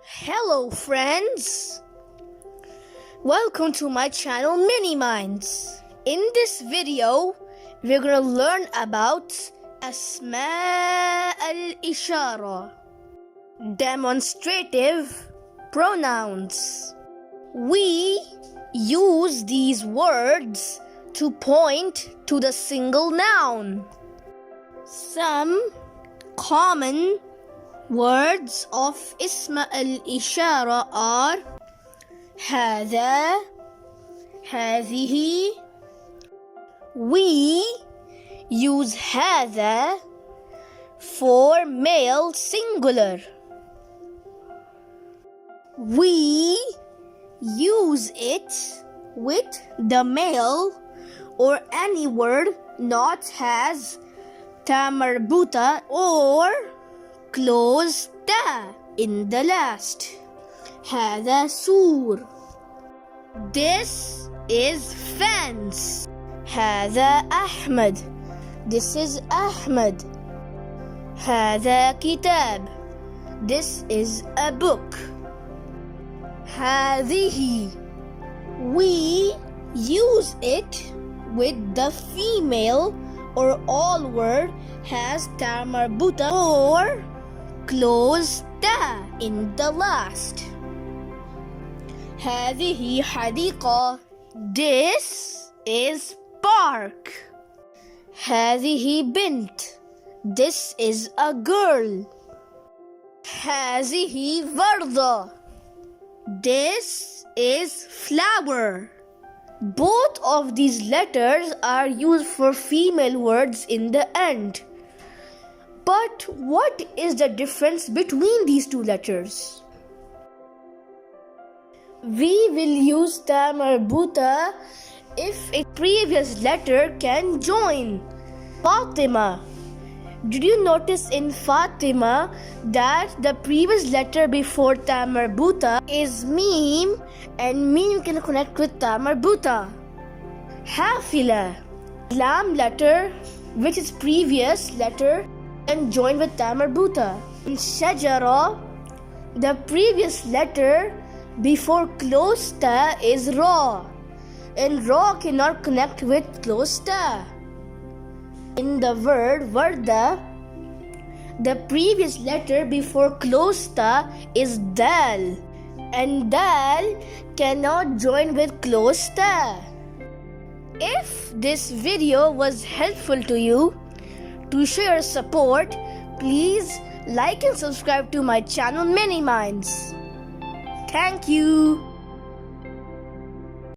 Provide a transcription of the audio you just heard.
Hello friends, welcome to my channel Mini Minds. In this video we're gonna learn about الاشارة, demonstrative pronouns. We use these words to point to the single noun. Some common words of الاشارة are haza, هذه. We use haza for male singular. We use it with the male or any word not has ta marbuta or close ta in the last. هذا سور. This is fence. هذا أحمد. This is Ahmed. هذا كتاب. This is a book. هذه. We use it with the female or all word has ta marbuta or close ta in the last. هذه حديقة. This is park. هذه بنت. This is a girl. هذه وردة. This is flower. Both of these letters are used for female words in the end. But what is the difference between these two letters? We will use ta marbuta if a previous letter can join. Fatima. Did you notice in Fatima that the previous letter before ta marbuta is mim and mim can connect with ta marbuta? Hafila. Lam letter which is previous letter and join with ta marbuta. In shajara, the previous letter before close ta is ra, and ra cannot connect with close ta. In the word varda, the previous letter before close ta is dal, and dal cannot join with close ta. If this video was helpful to you, to show your support, please like and subscribe to my channel Mini Minds. Thank you.